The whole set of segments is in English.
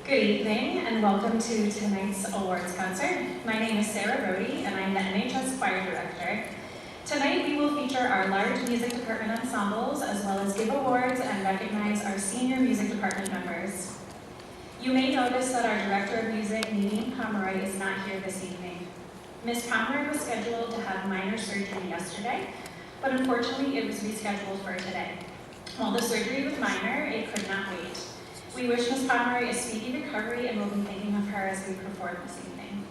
Good evening and welcome to tonight's awards concert. My name is Sarah Brody and I'm the NHS Choir Director. Tonight we will feature our large music department ensembles as well as give awards and recognize our senior music department members. You may notice that our Director of Music, Nadine Pomeroy, is not here this evening. Ms. Pomeroy was scheduled to have minor surgery yesterday, but unfortunately it was rescheduled for today. While the surgery was minor, it could not wait. We wish Ms. Pomeroy a speedy recovery and will be thinking of her as we perform this evening.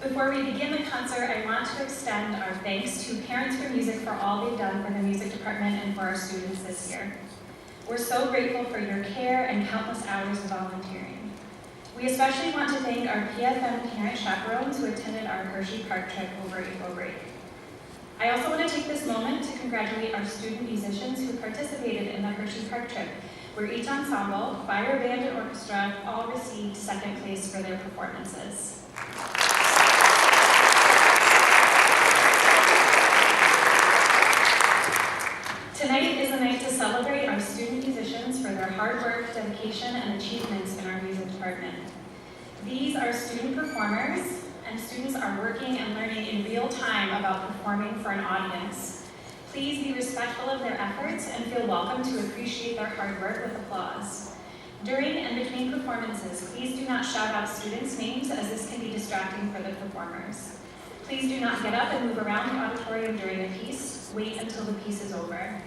Before we begin the concert, I want to extend our thanks to Parents for Music for all they've done for the music department and for our students this year. We're so grateful for your care and countless hours of volunteering. We especially want to thank our PFM parent chaperones who attended our Hershey Park trip over April break. I also want to take this moment to congratulate our student musicians who participated in the Hershey Park trip, where each ensemble, choir, band, and orchestra all received second place for their performances. Tonight is a night to celebrate our student musicians for their hard work, dedication, and achievements in our music department. These are student performers, and students are working and learning in real time about performing for an audience. Please be respectful of their efforts and feel welcome to appreciate their hard work with applause. During and between performances, please do not shout out students' names as this can be distracting for the performers. Please do not get up and move around the auditorium during a piece. Wait until the piece is over.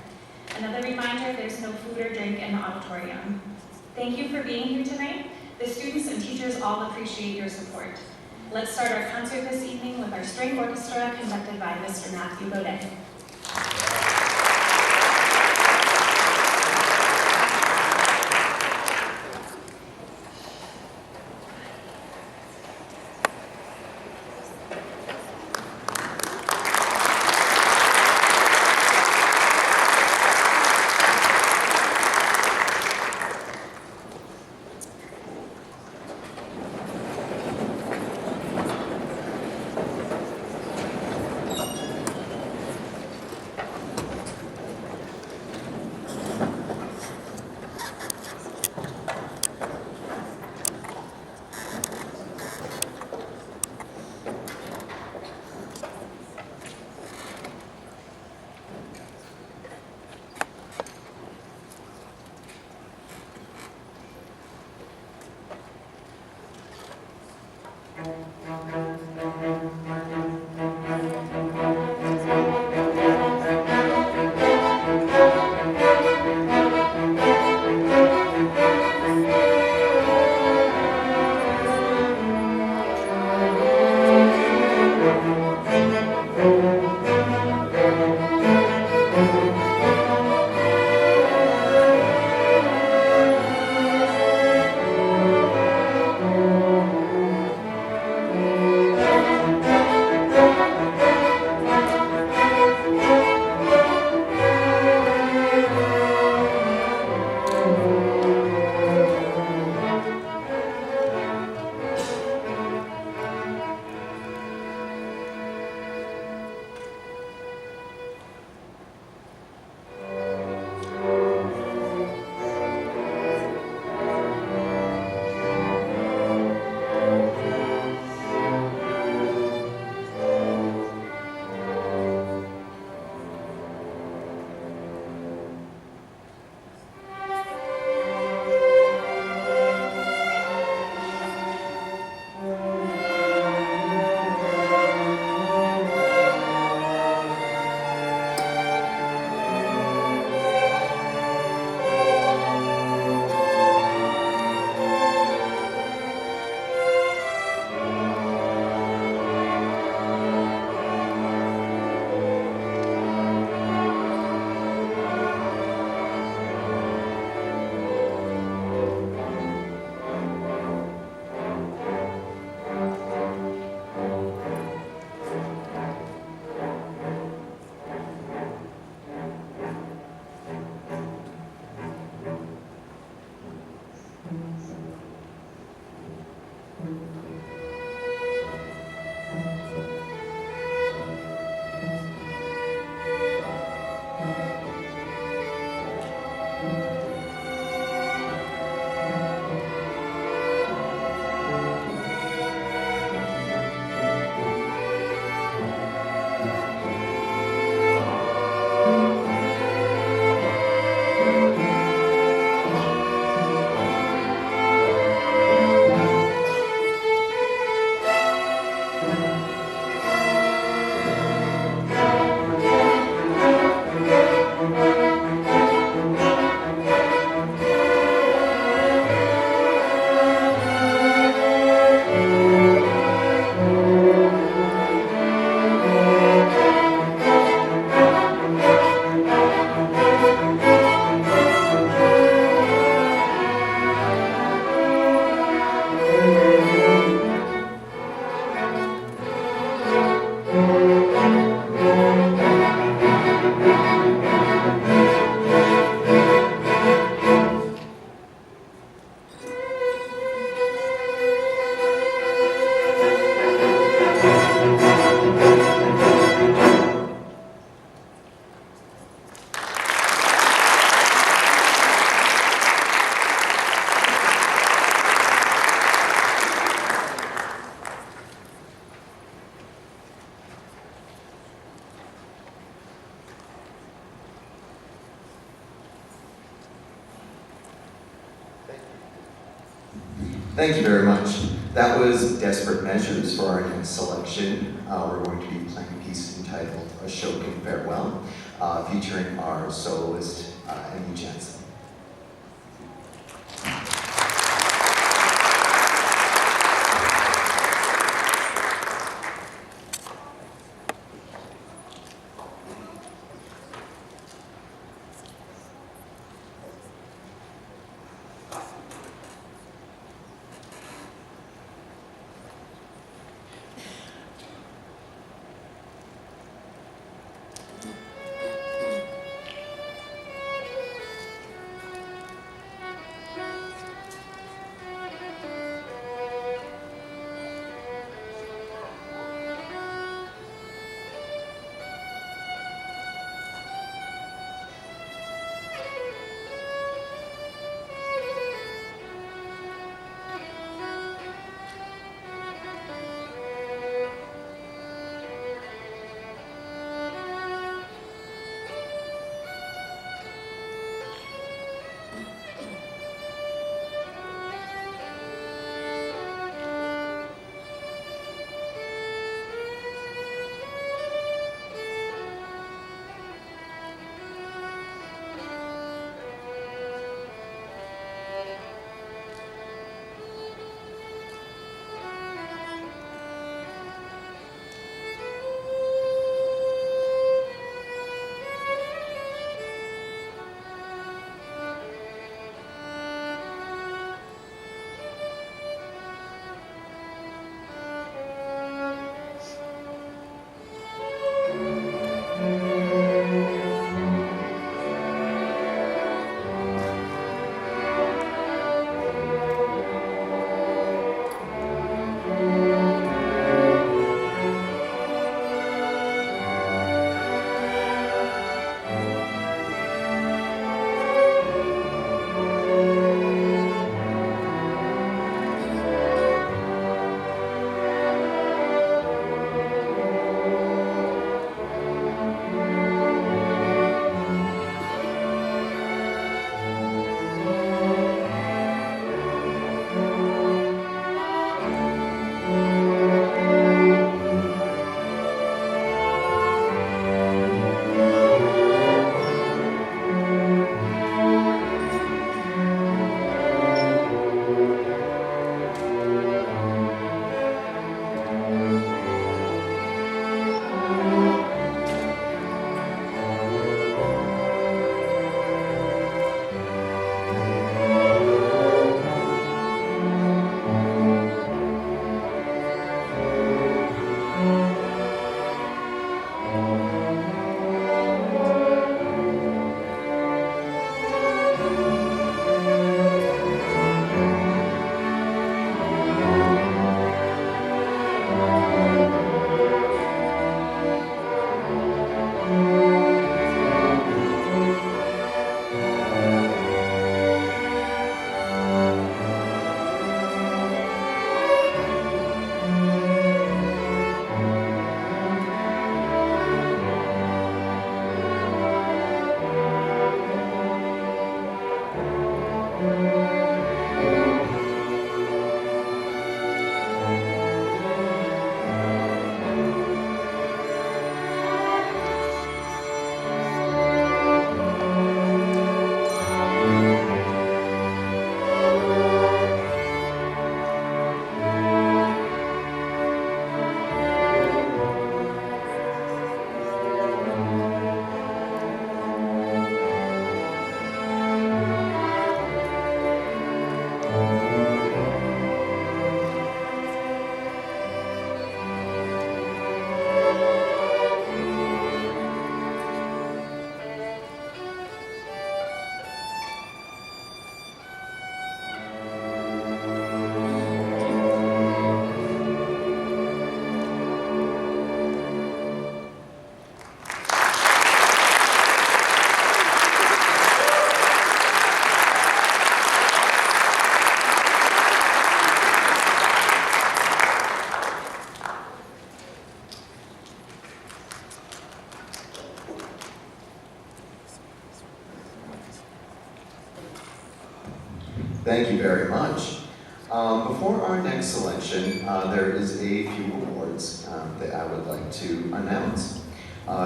Another reminder, there's no food or drink in the auditorium. Thank you for being here tonight. The students and teachers all appreciate your support. Let's start our concert this evening with our string orchestra conducted by Mr. Matthew Baudet. Thank you very much. That was Desperate Measures for our next selection. We're going to be playing a piece entitled Ashokan Farewell, featuring our soloist, Emmy Jensen. Thank you very much. Before our next selection, there is a few awards that I would like to announce,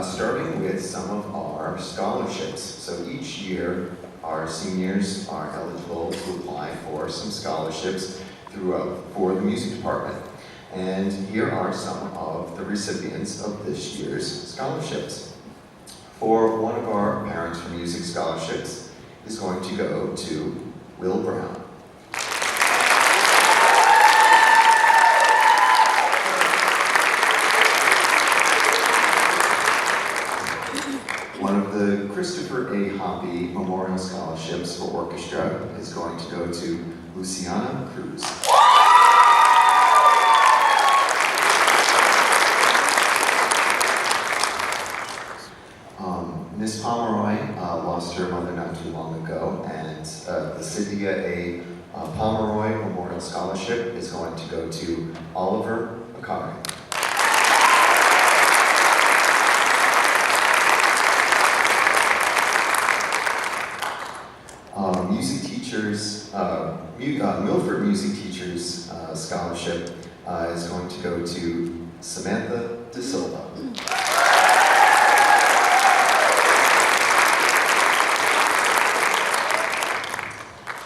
starting with some of our scholarships. So each year, our seniors are eligible to apply for some scholarships for the music department. And here are some of the recipients of this year's scholarships. For one of our Parents for Music scholarships is going to go to Will Brown. One of the Christopher A. Hoppy Memorial Scholarships for Orchestra is going to go to Luciana Cruz. Miss Pomeroy lost her mother not too long ago, and the Cynthia A. Pomeroy Memorial Scholarship is going to go to Oliver Akari. Milford Music Teachers Scholarship is going to go to Samantha De Silva.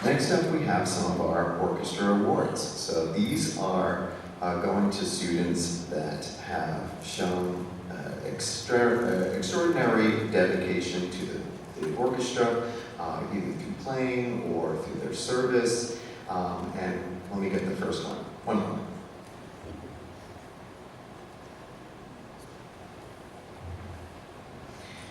Next up, we have some of our orchestra awards. So these are going to students that have shown extraordinary dedication to the orchestra, either through playing or through their service. And let me get the first one. One moment.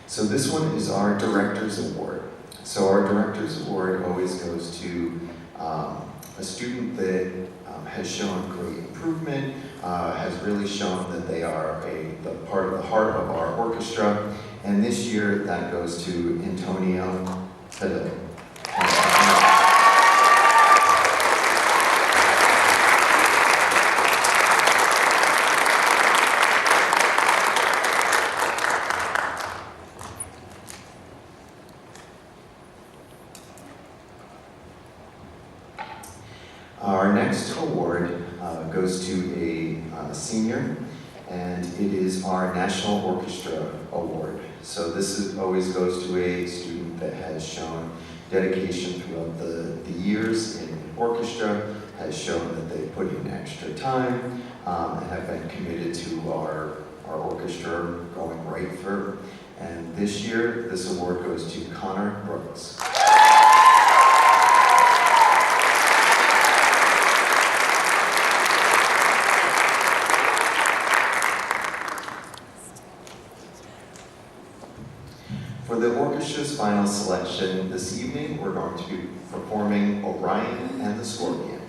So this one is our Director's Award. So our Director's Award always goes to a student that has shown great improvement, has really shown that they are the part of the heart of our orchestra. And this year that goes to Antonio Pedro. Our next award goes to a senior, and it is our National Orchestra Award. So this always goes to a student that has shown dedication throughout the years in orchestra, has shown that they put in extra time, and have been committed to our orchestra going right through. And this year, this award goes to Connor Brooks. For the orchestra's final selection this evening, we're going to be performing Orion and the Scorpion.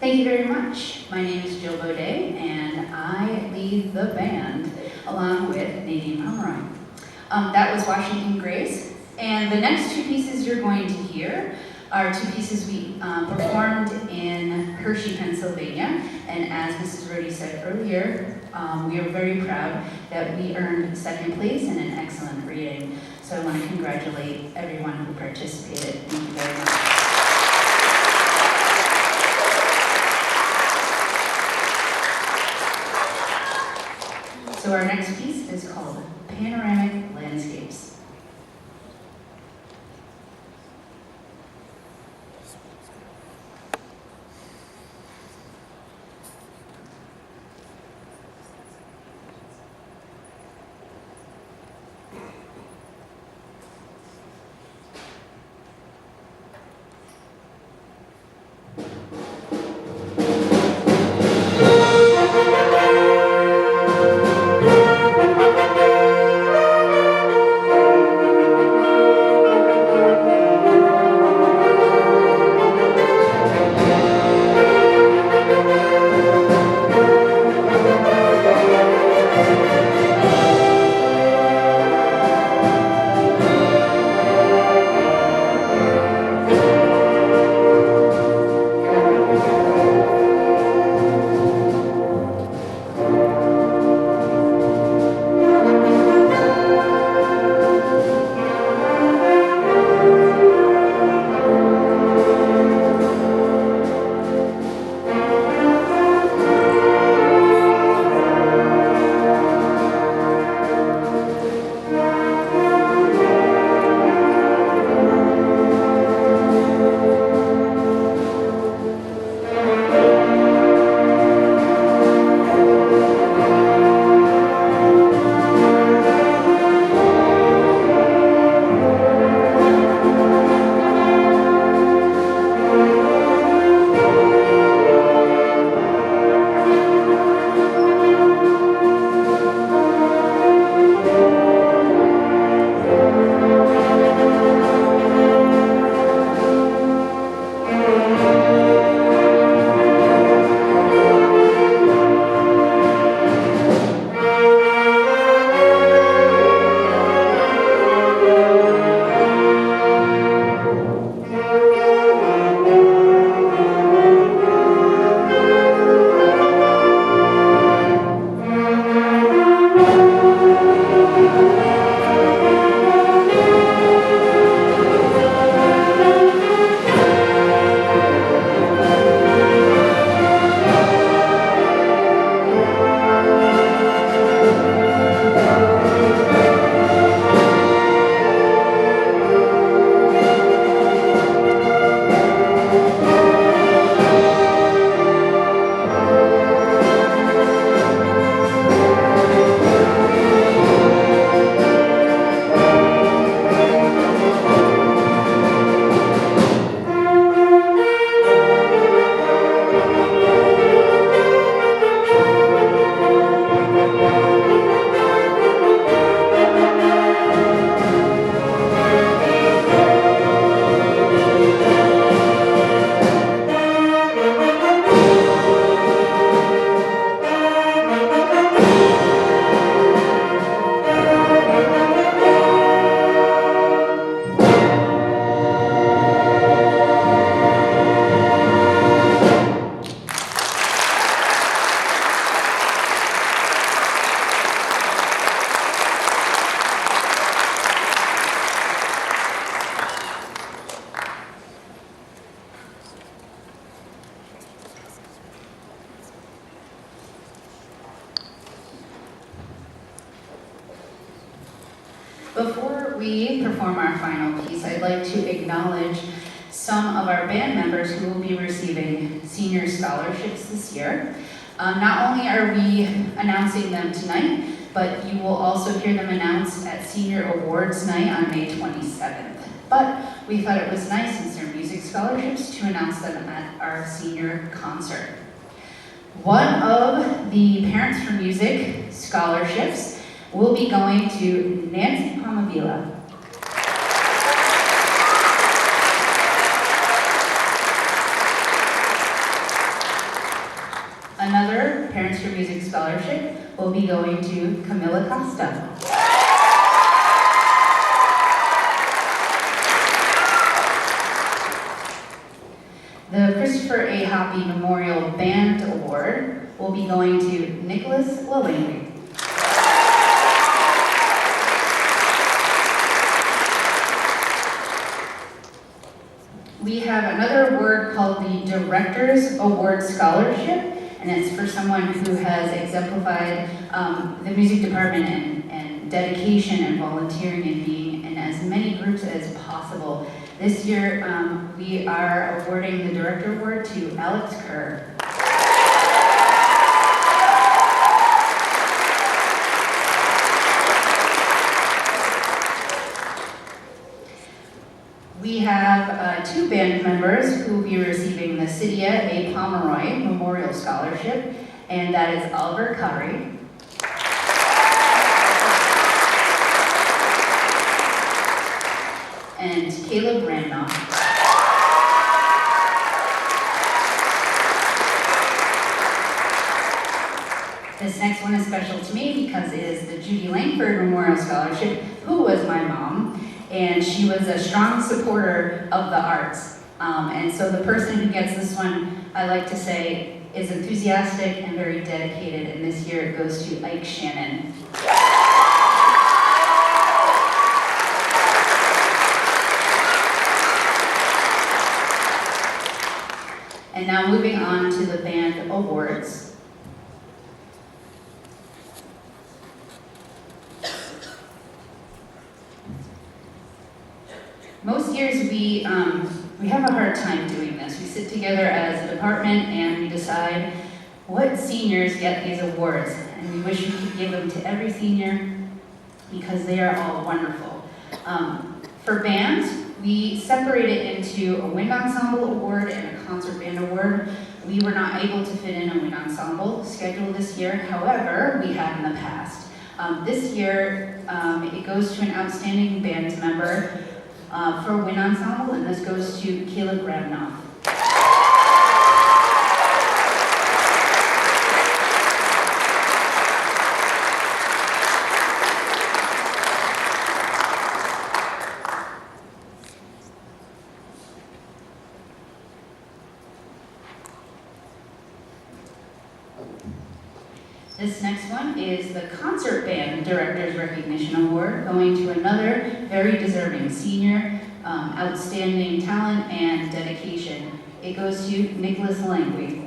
Thank you very much. My name is Jill Baudet, and I lead the band along with Nadine Pomeroy. That was Washington Grace, and the next two pieces you're going to hear are two pieces we performed in Hershey, Pennsylvania, and as Mrs. Rhodey said earlier, we are very proud that we earned second place and an excellent rating. So I want to congratulate everyone who participated. Thank you very much. So our next piece is called Panoramic Landscapes. Before we perform our final piece, I'd like to acknowledge some of our band members who will be receiving senior scholarships this year. Not only are we announcing them tonight, but you will also hear them announced at Senior Awards Night on May 27th. But we thought it was nice, since they're music scholarships, to announce them at our senior concert. One of the Parents for Music scholarships will be going to Nancy Palmavila. Scholarship will be going to Camila Costa. The Christopher A. Hoppy Memorial Band Award will be going to Nicholas Lalangui. We have another award called the Director's Award Scholarship, and it's for someone who has exemplified the music department and dedication and volunteering and being in as many groups as possible. This year, we are awarding the Director Award to Alex Kerr. We have two band members who will be receiving the Cydia A. Pomeroy Memorial Scholarship, and that is Oliver Curry. And Caleb Randolph. This next one is special to me because it is the Judy Langford Memorial Scholarship, who was my mom, and she was a strong supporter of the arts. And so the person who gets this one, I like to say, is enthusiastic and very dedicated, and this year it goes to Ike Shannon. And now moving on to the band awards. Most years we have a hard time doing this. We sit together as a department and we decide what seniors get these awards. And we wish we could give them to every senior because they are all wonderful. For bands, we separate it into a wind ensemble award and a concert band award. We were not able to fit in a wind ensemble schedule this year. However, we have in the past. This year, it goes to an outstanding band member for wind ensemble, and this goes to Caleb Rabnoff. This next one is the Concert Band Director's Recognition Award, going to another very deserving senior, outstanding talent and dedication. It goes to Nicholas Langui.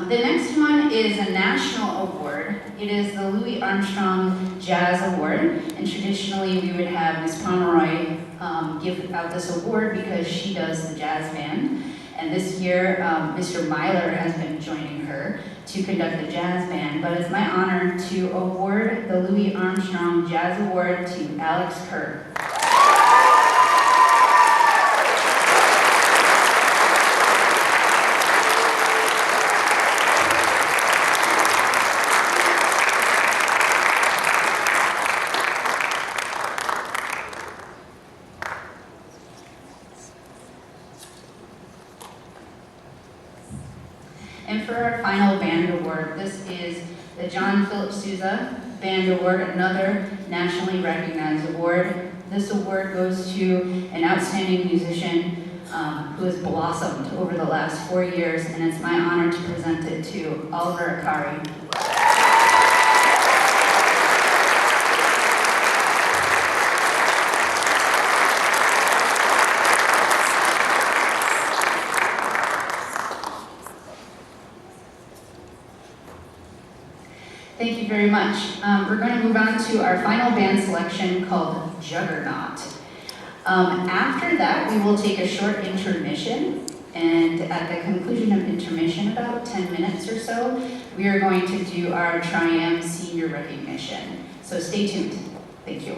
The next one is a national award. It is the Louis Armstrong Jazz Award, and traditionally we would have Ms. Pomeroy give out this award because she does the jazz band. And this year, Mr. Myler has been joining her to conduct the jazz band, but it's my honor to award the Louis Armstrong Jazz Award to Alex Kerr. And for our final band award, this is the John Philip Sousa Band Award, another nationally recognized award. This award goes to an outstanding musician who has blossomed over the last 4 years, and it's my honor to present it to Oliver Akari. Thank you very much. We're going to move on to our final band selection called Juggernaut. After that, we will take a short intermission, and at the conclusion of intermission, about 10 minutes or so, we are going to do our Tri-Am Senior Recognition. So stay tuned. Thank you.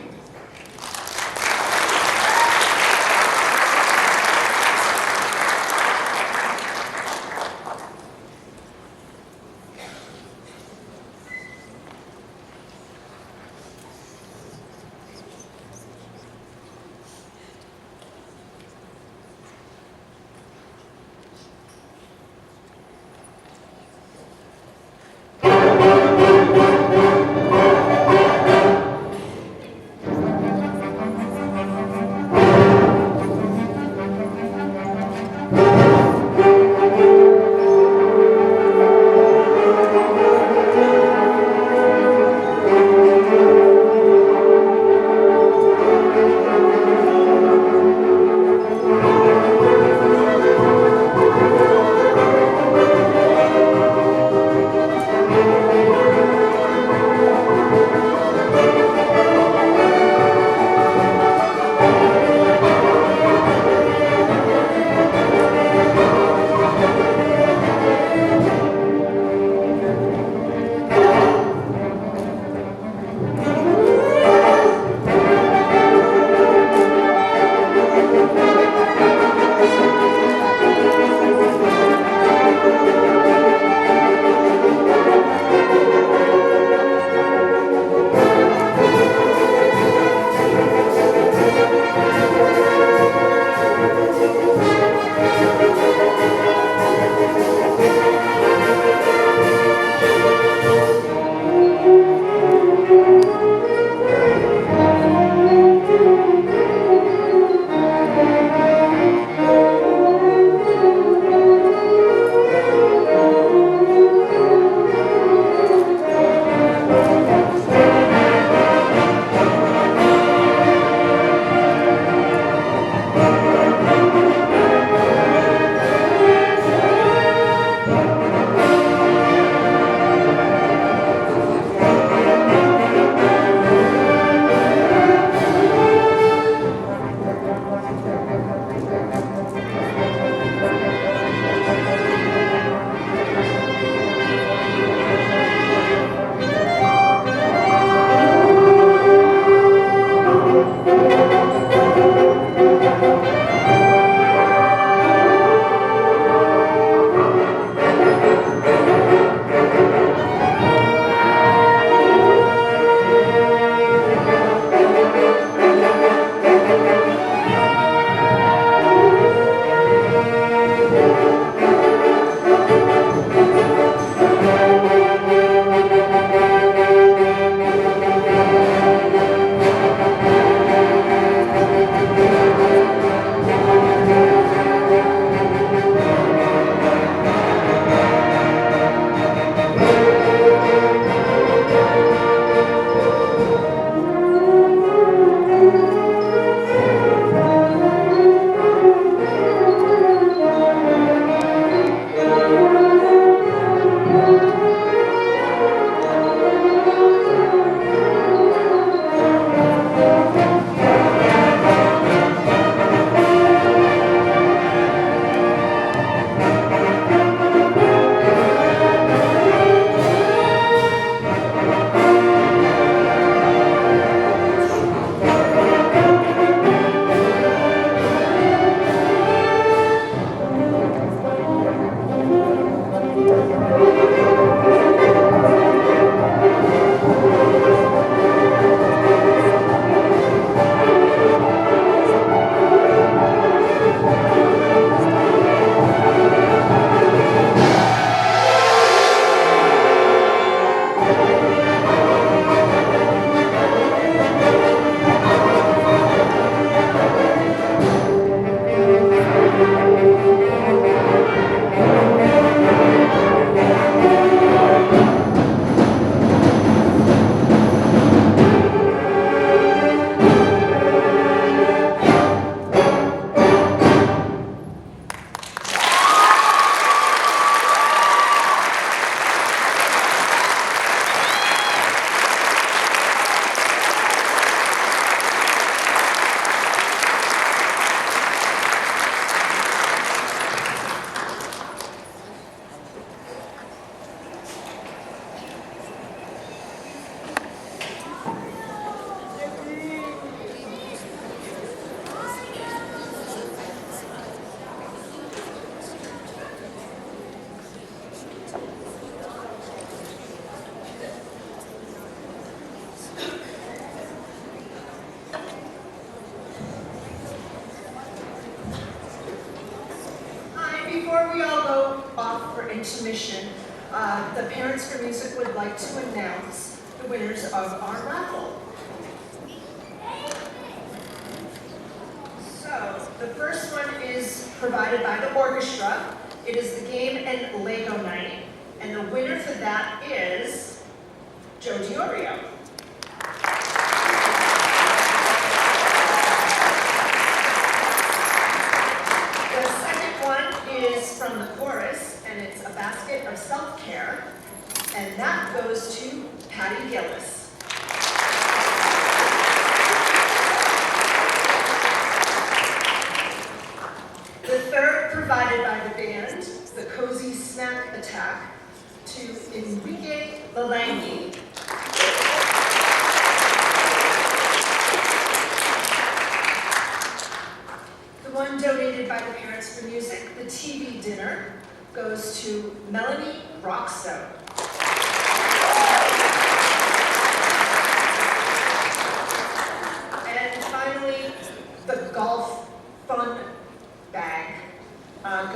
off for intermission, the Parents for Music would like to announce the winners of our raffle. So, the first one is provided by the orchestra. It is the Game and Lego Night, and the winner for that is Joe Diorio. The second one is from the chorus, and it's a basket of self-care, and that goes to Patty Gillis. The third, provided by the band, the Cozy Snack Attack, to Enrique Lalangui. The one donated by the Parents for Music, the TV dinner, goes to Melanie Roxo. And finally, the golf fun bag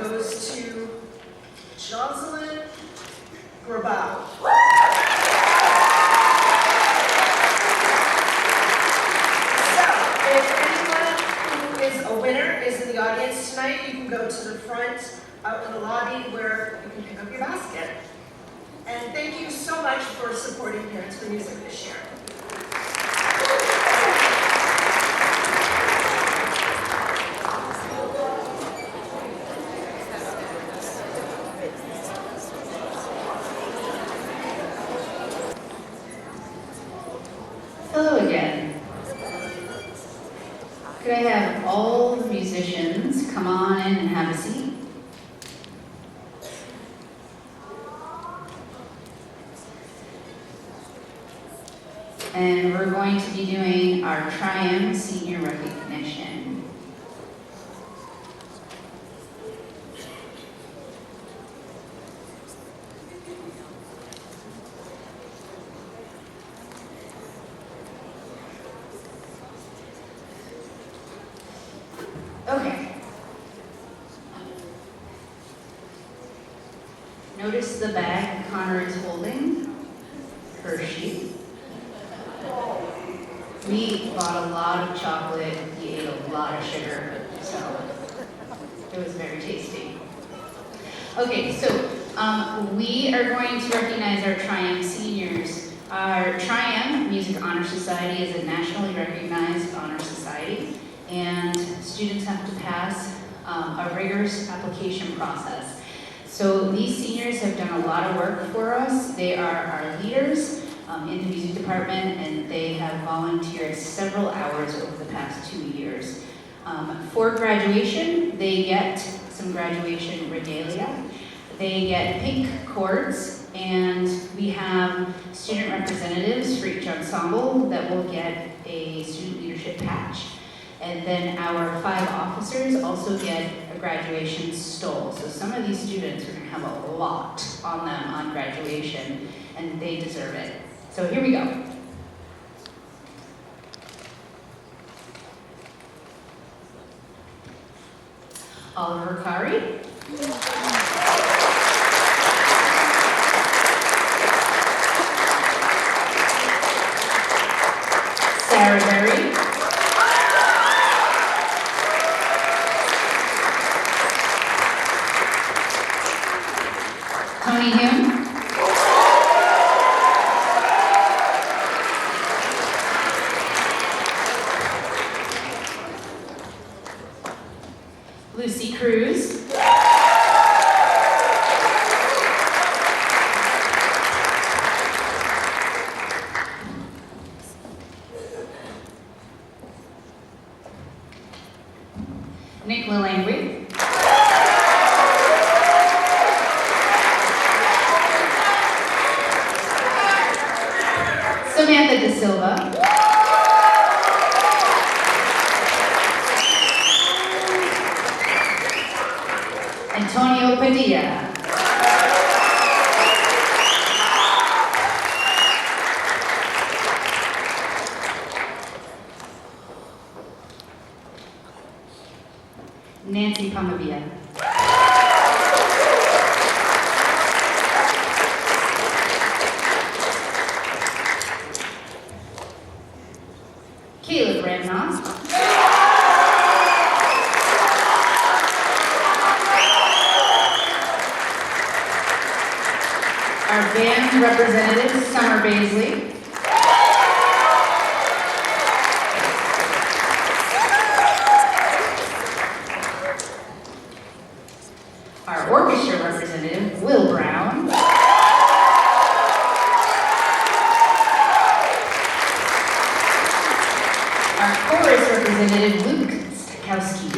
goes to Jocelyn Grabau. So, if anyone who is a winner is in the audience tonight, you can go to the front out in the lobby where you can pick up your basket. And thank you so much for supporting Parents for Music this year. Hello again. Could I have all the musicians come on in and have a seat? And we're going to be doing our Triumph Senior Recognition. Okay. Notice the bag Connor is holding, Hershey. We bought a lot of chocolate, he ate a lot of sugar, so it was very tasty. Okay, so we are going to recognize our Triumph seniors. Our Triumph Music Honor Society is a nationally recognized honor society, and students have to pass a rigorous application process. So these seniors have done a lot of work for us. They are our leaders in the music department, and they have volunteered several hours over the past 2 years. For graduation, they get some graduation regalia. They get pink cords, and we have student representatives for each ensemble that will get a student leadership patch. And then our 5 officers also get a graduation stole. So some of these students are going to have a lot on them on graduation, and they deserve it. So here we go. Oliver Kari. Sarah Berry. Tony Hume. Lucy Cruz. Nick Lalangui. Samantha De Silva. Antonio Padilla. Nancy Pomavia. Caleb Ramnoff. Our band representative, Summer Baisley. Our orchestra representative, Will Brown. Our chorus representative, Luke Stakowski.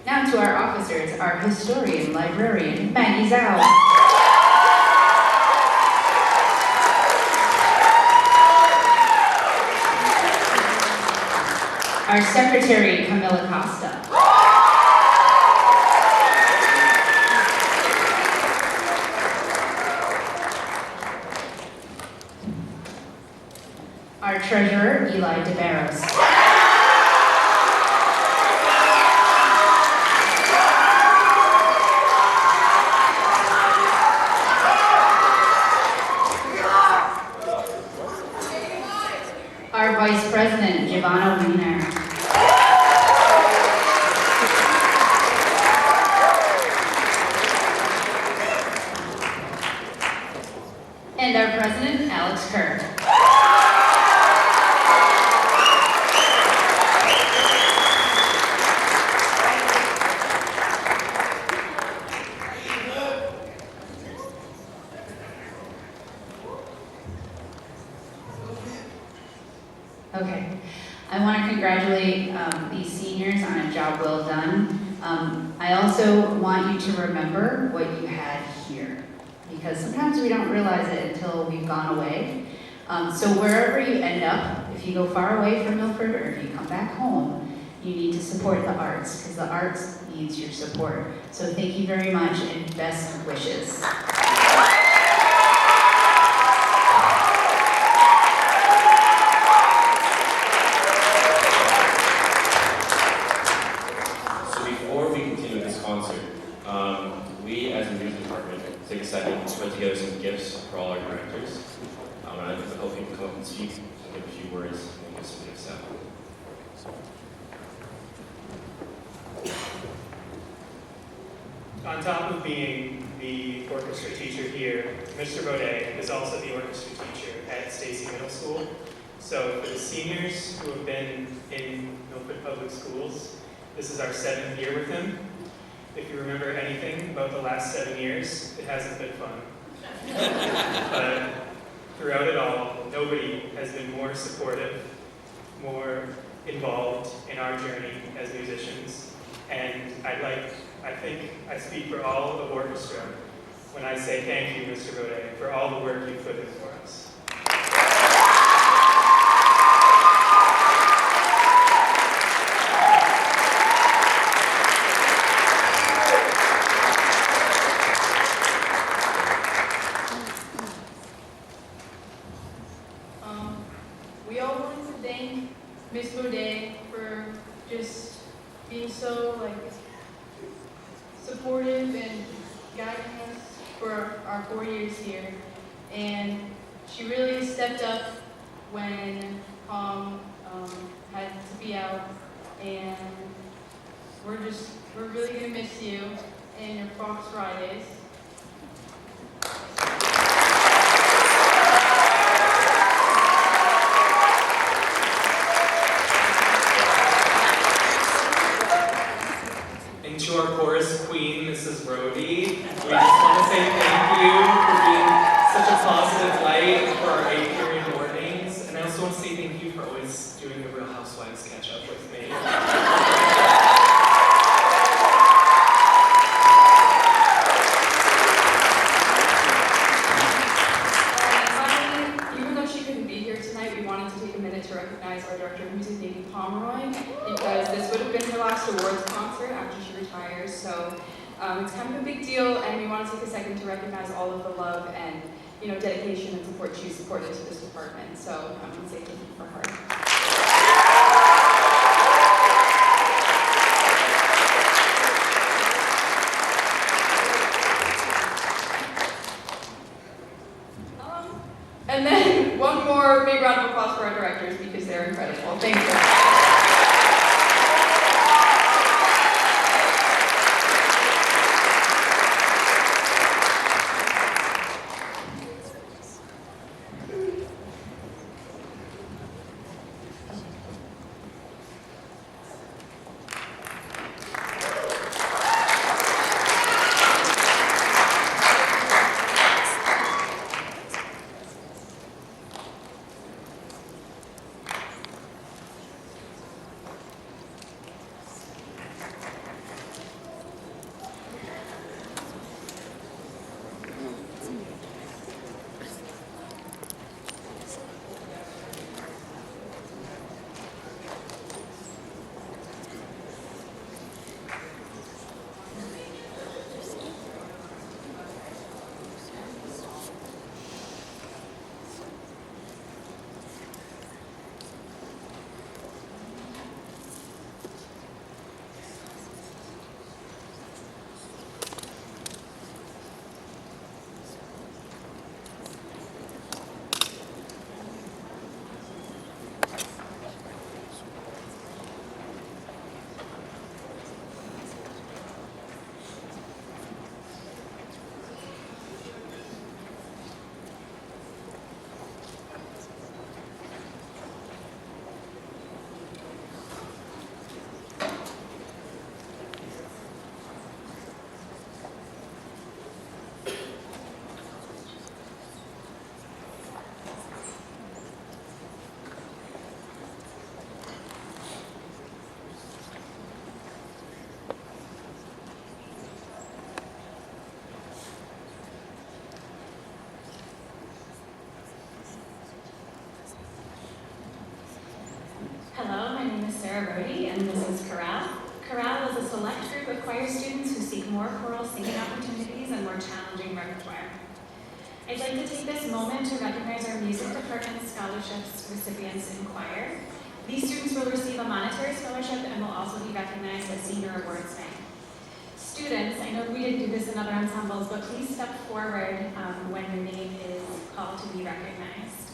Now to our officers, our historian, librarian, Maggie Zhao. Our secretary, Camilla Costa. Our treasurer, Eli DeBarros. Our vice president, Giovanna Wiener. And our president, Alex Kerr. Okay, I want to congratulate these seniors on a job well done. I also want you to remember what you had here, because sometimes we don't realize it until we've gone away. So wherever you end up, if you go far away from Milford or if you come back home, you need to support the arts, because the arts needs your support. So thank you very much and best wishes. We as a music department take a second to put together some gifts for all our directors. And I hope you can come up and speak and give a few words and give some gifts out. On top of being the orchestra teacher here, Mr. Baudet is also the orchestra teacher at Stacy Middle School. So for the seniors who have been in Milford Public Schools, this is our 7th year with him. If you remember anything about the last 7 years, it hasn't been fun. But throughout it all, nobody has been more supportive, more involved in our journey as musicians. And I think I speak for all of orchestra when I say thank you, Mr. Baudet, for all the work you've put in for us. We all wanted to thank Ms. Baudet for just being so supportive and guiding us for our 4 years here. And she really stepped up when had to be out. And we're really gonna miss you and your Fox Fridays. And to our chorus queen, Mrs. Rhodey, we just want to say thank you for being such a positive light for our 8th period mornings. And I also want to say thank you for always doing the Real Housewives catch up with me. Even though she couldn't be here tonight, we wanted to take a minute to recognize our director of music, Nikki Pomeroy, because this would have been her last awards concert after she retires. So it's kind of a big deal, and we want to take a second to recognize all of the love and dedication and support she's supported to this department. So I'm going to say thank you for her. more big round of applause for our directors because they're incredible. Thank you. Hello, my name is Sarah Brody, and this is Chorale. Chorale is a select group of choir students who seek more choral singing opportunities and more challenging repertoire. I'd like to take this moment to recognize our music department scholarships recipients in choir. These students will receive a monetary scholarship and will also be recognized at Senior Awards Night. Students, I know we didn't do this in other ensembles, but please step forward when your name is called to be recognized.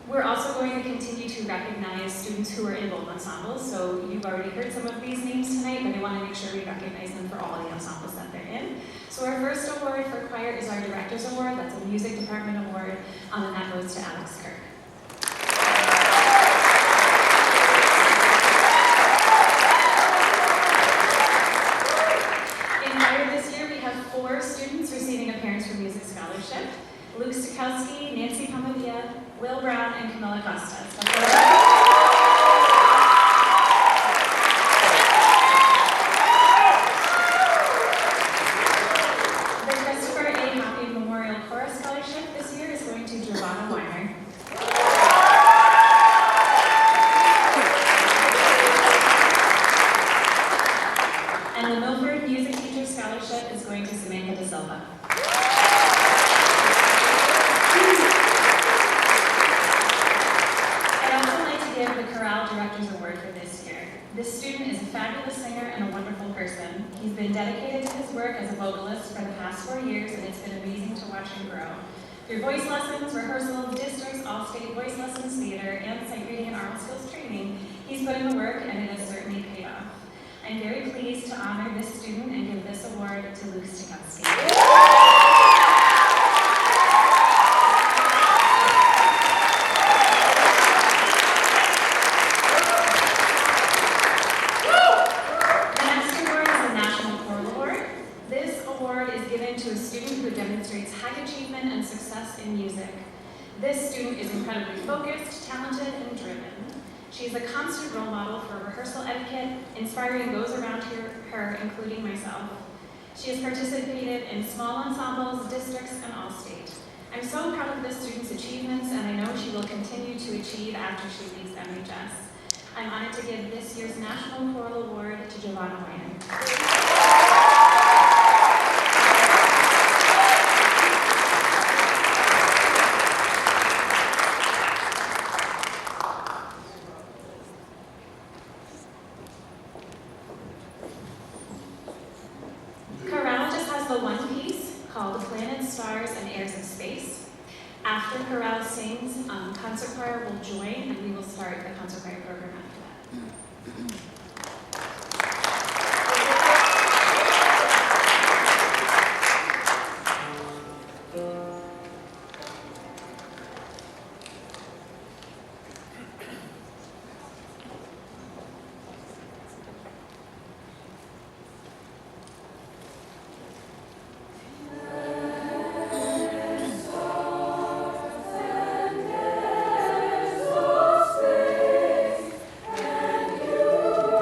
We're also going to continue to recognize students who are in both ensembles, so you've already heard some of these names tonight, but I want to make sure we recognize them for all the ensembles that they're in. So our first award for choir is our Director's Award. That's a music department award, and that goes to Alex Kirk. In choir this year, we have 4 students receiving a Parents for Music scholarship: Luke Stokowski, Nancy Pomovia, Will Brown, and Camilla Costa. The Christopher A. Happy Memorial Chorus Scholarship this year is going to Giovanna Weiner. And the Milford Music Teacher Scholarship is going to Samantha De Silva. Director's Award for this year. This student is a fabulous singer and a wonderful person. He's been dedicated to his work as a vocalist for the past 4 years, and it's been amazing to watch him grow. Through voice lessons, rehearsals, districts, all-state voice lessons, theater, and sight reading and oral skills training, he's put in the work, and it has certainly paid off. I'm very pleased to honor this student and give this award to Luke Stokowski. This student is incredibly focused, talented, and driven. She's a constant role model for rehearsal etiquette, inspiring those around her, including myself. She has participated in small ensembles, districts, and all-state. I'm so proud of this student's achievements, and I know she will continue to achieve after she leaves MHS. I'm honored to give this year's National Choral Award to Giovanna Weiner. After chorale sings, concert choir will join and we will start the concert choir program after that. Space, and you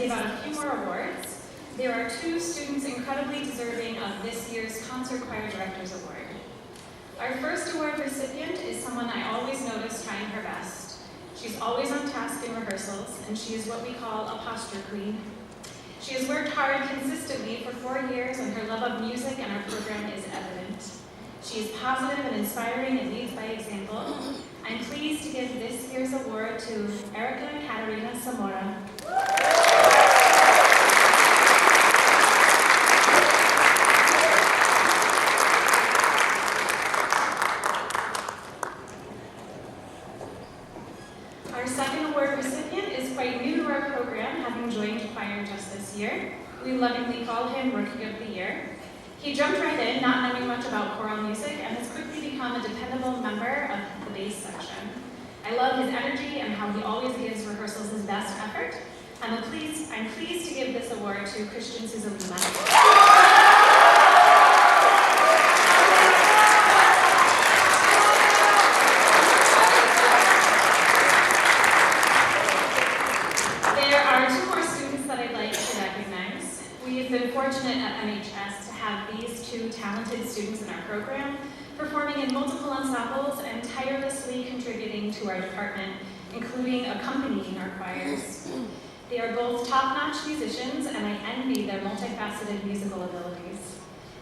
give out a few more awards. There are 2 students incredibly deserving of this year's Concert Choir Directors Award. Our first award recipient is someone I always notice trying her best. She's always on task in rehearsals, and she is what we call a posture queen. She has worked hard consistently for 4 years, and her love of music and our program is evident. She is positive and inspiring and leads by example. I'm pleased to give this year's award to Erica Katarina Zamora. Our second award recipient is quite new to our program, having joined choir just this year. We lovingly call him Rookie of the Year. He jumped right in, not knowing much about choral music, and has quickly become a dependable member of the bass section. I love his energy and how he always gives rehearsals his best effort. I'm pleased to give this award to Christian Suzalima. We've been fortunate at MHS to have these 2 talented students in our program, performing in multiple ensembles and tirelessly contributing to our department, including accompanying our choirs. They are both top-notch musicians, and I envy their multifaceted musical abilities.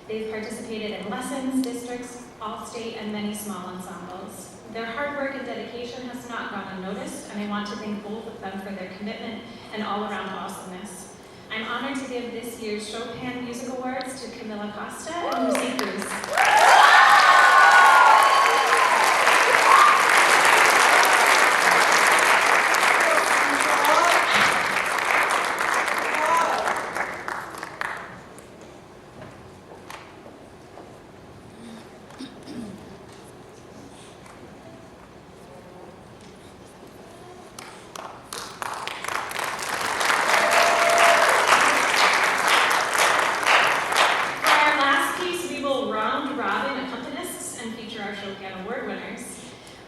They've participated in lessons, districts, all-state, and many small ensembles. Their hard work and dedication has not gone unnoticed, and I want to thank both of them for their commitment and all-around awesomeness. I'm honored to give this year's Chopin Music Awards to Camila Costa and Lucy Cruz.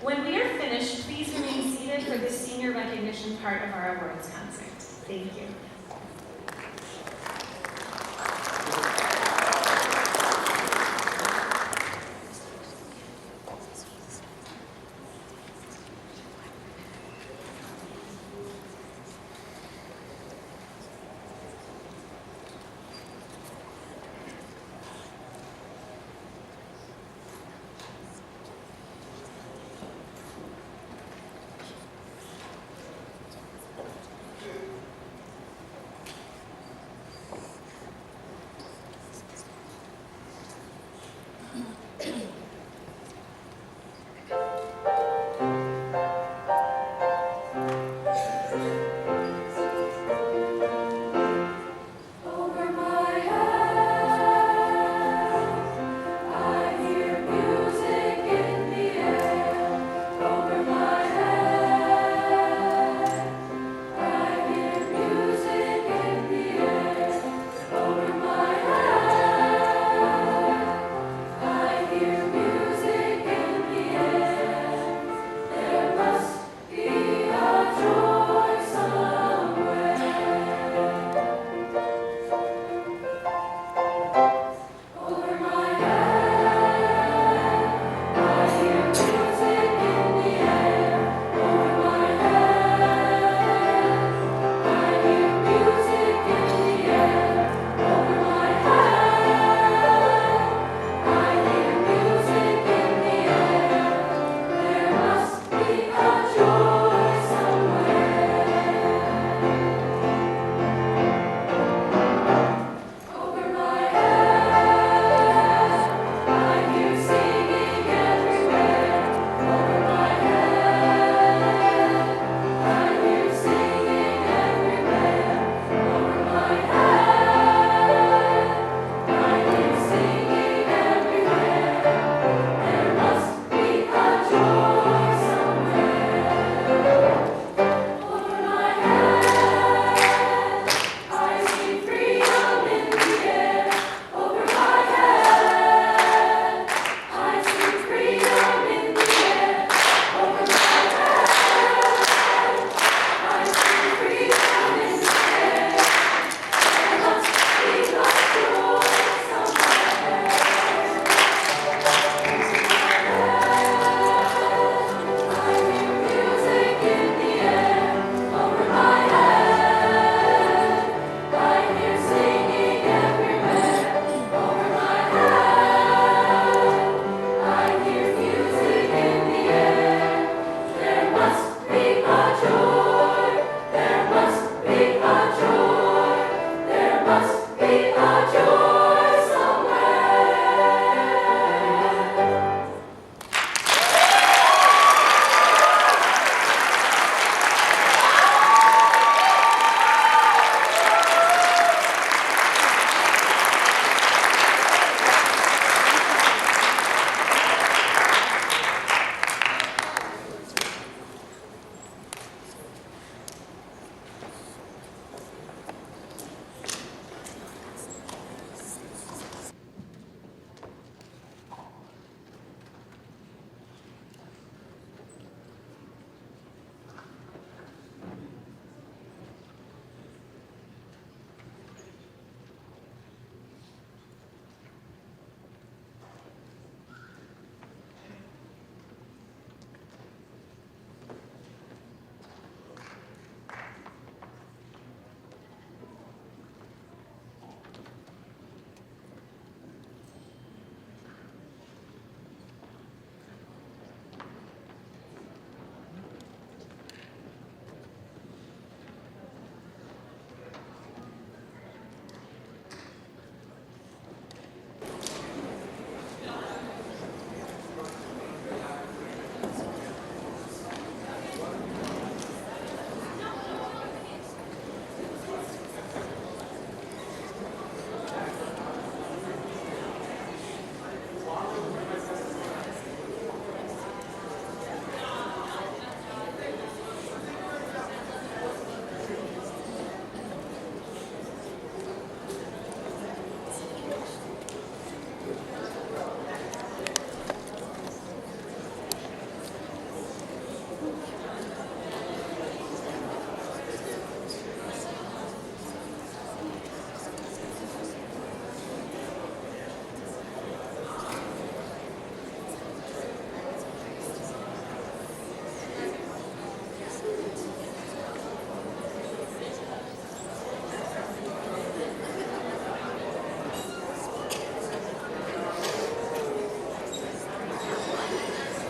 When we are finished, please remain seated for the senior recognition part of our awards concert. Thank you.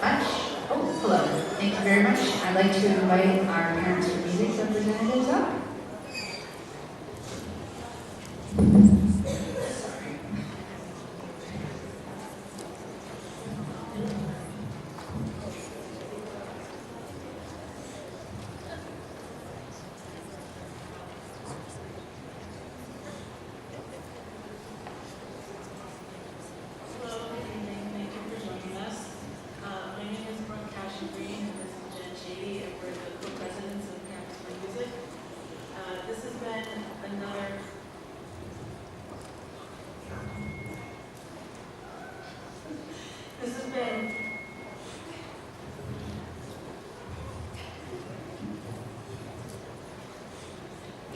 much. Oh, hello. Thank you very much. I'd like to invite our Parents for Music representatives up.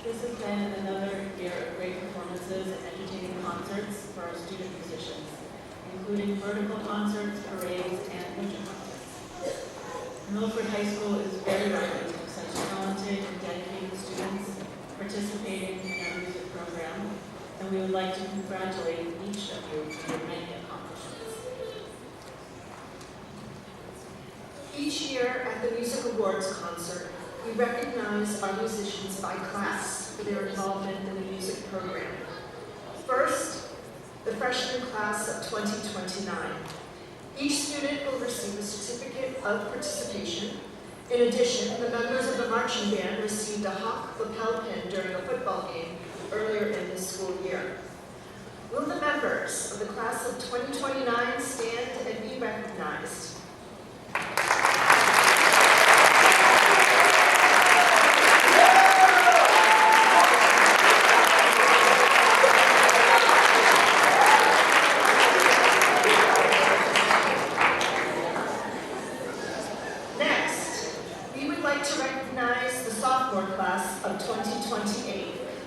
This has been another year of great performances and entertaining concerts for our student musicians, including vertical concerts, parades, and winter concerts. Milford High School is very lucky to have such talented and dedicated students participating in our music program, and we would like to congratulate each of you for your many accomplishments. Each year at the Music Awards concert, we recognize our musicians by class for their involvement in the music program. First, the freshman class of 2029. Each student will receive a certificate of participation. In addition, the members of the marching band received a Hawk lapel pin during a football game earlier in this school year. Will the members of the class of 2029 stand and be recognized?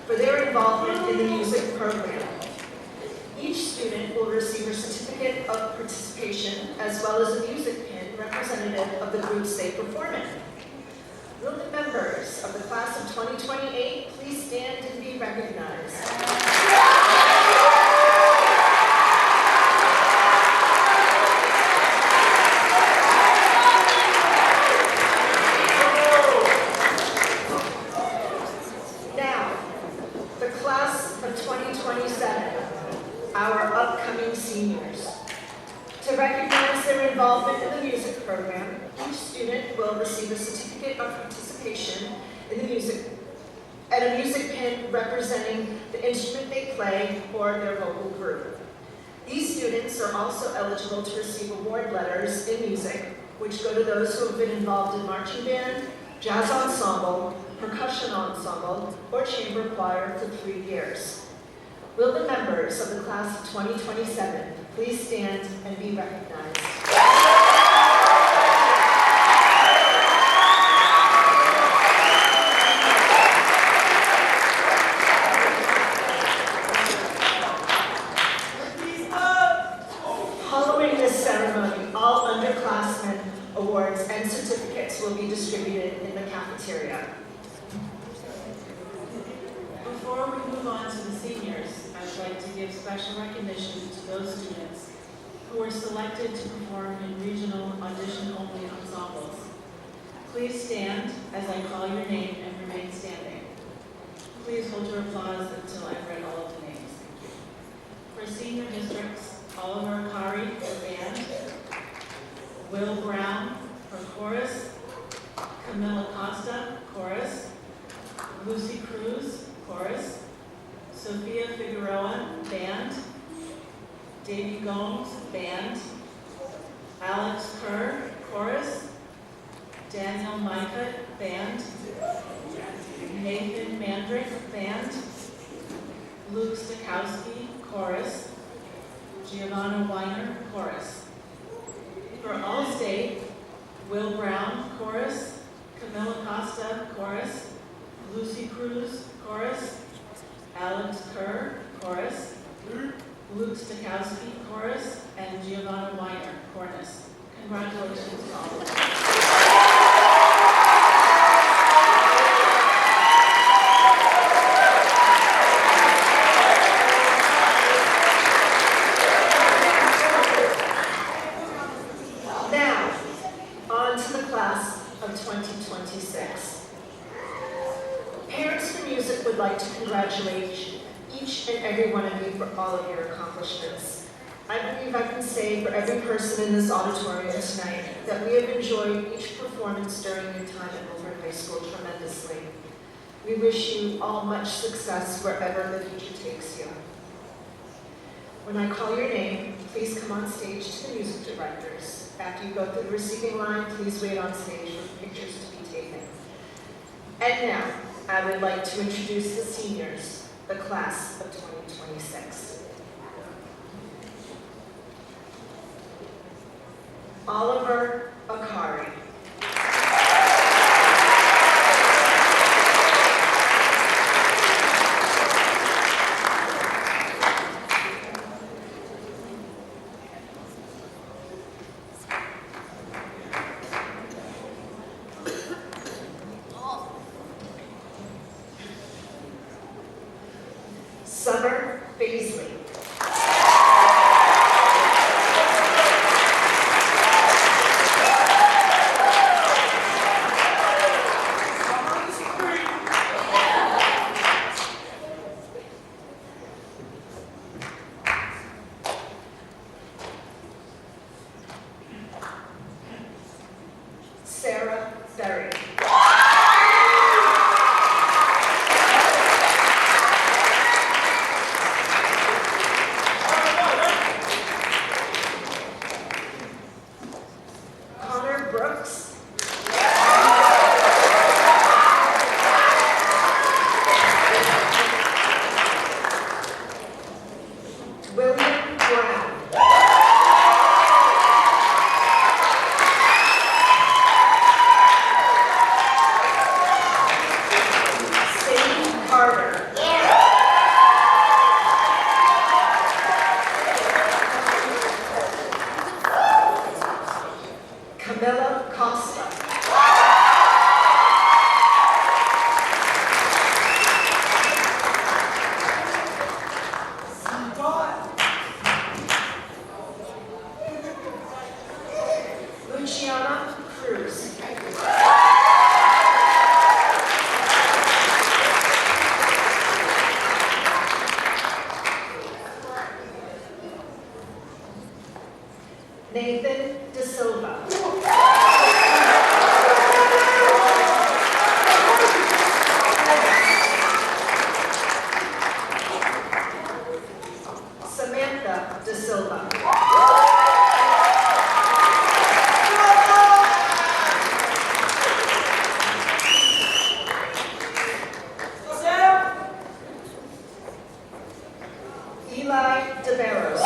For their involvement in the music program. Each student will receive a certificate of participation as well as a music pin representative of the groups they perform in. Will the members of the class of 2028 please stand and be recognized? Our upcoming seniors. To recognize their involvement in the music program, each student will receive a certificate of participation in the music and a music pin representing the instrument they play or their vocal group. These students are also eligible to receive award letters in music, which go to those who have been involved in marching band, jazz ensemble, percussion ensemble, or chamber choir for 3 years. Will the members of the class of 2027 please stand and be recognized? Following this ceremony, all underclassmen awards and certificates will be distributed in the cafeteria. Before we move on to the seniors, I'd like to give special recognition to those students who were selected to perform in regional audition-only ensembles. Please stand as I call your name and remain standing. Please hold your applause until I've read all of the names. For senior districts, Oliver Kari for band, Will Brown for chorus, Camilla Costa, chorus, Lucy Cruz, chorus, Sophia Figueroa, band, Davy Gomes, band, Alex Kerr, chorus, Daniel Micah, band, Nathan Mandrick, band, Luke Stokowski, chorus, Giovanna Weiner, chorus. For All-State, Will Brown, chorus, Camilla Costa, chorus, Lucy Cruz, chorus, Alex Kerr, chorus, Luke Stokowski, chorus, and Giovanna Weiner, chorus. Congratulations to all of them. Now, like to congratulate each and every one of you for all of your accomplishments. I believe I can say for every person in this auditorium tonight that we have enjoyed each performance during your time at Milford High School tremendously. We wish you all much success wherever the future takes you. When I call your name, please come on stage to the music directors. After you go through the receiving line, please wait on stage for pictures to be taken. And now, I would like to introduce the seniors, the class of 2026. Oliver Akari. Summer Baisley. Sarah Berry. Connor Brooks. William Brown. Sadie Carter. Camilla Costa. Luciana Cruz. Nathan De Silva. Samantha De Silva. Eli DeBarros.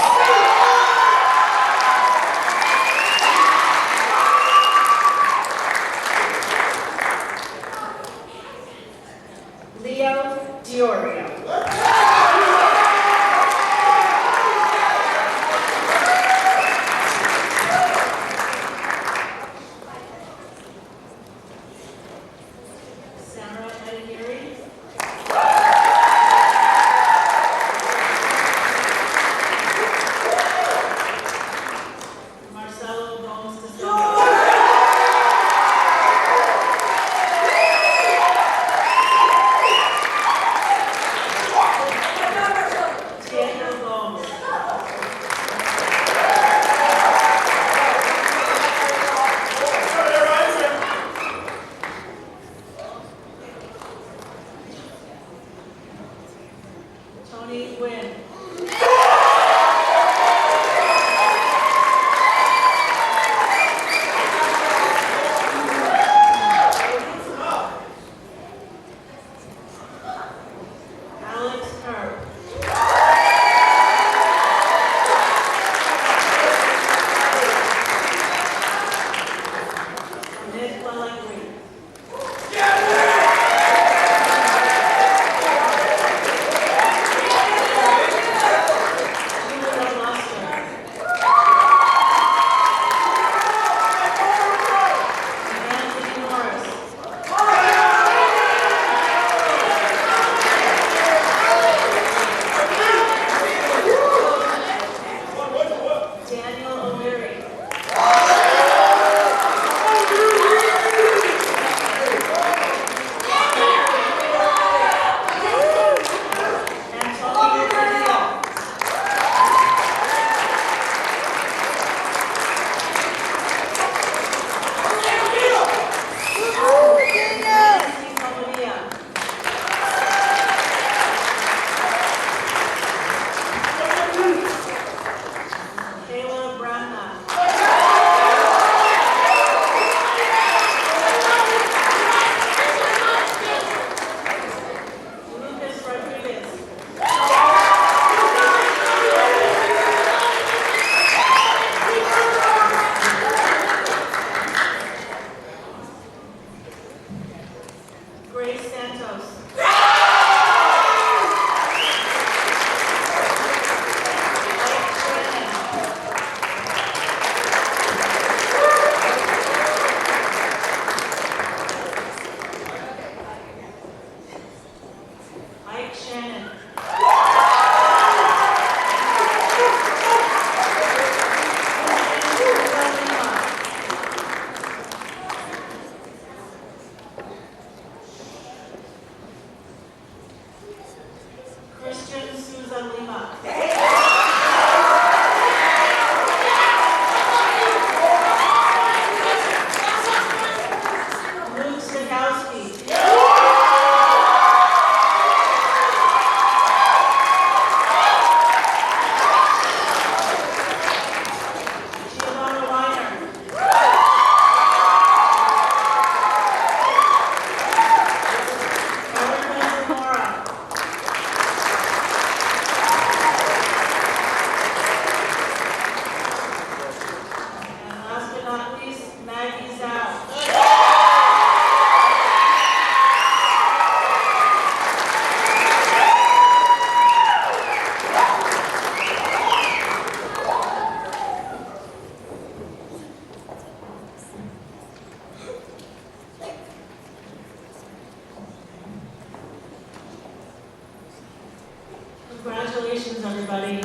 Congratulations, everybody.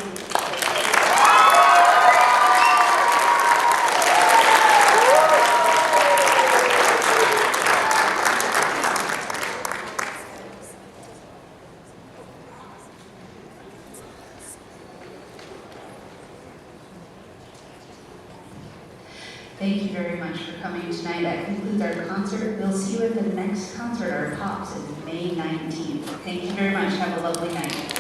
Thank you very much for coming tonight. That concludes our concert. We'll see you at the next concert, our Pops, is May 19th. Thank you very much. Have a lovely night.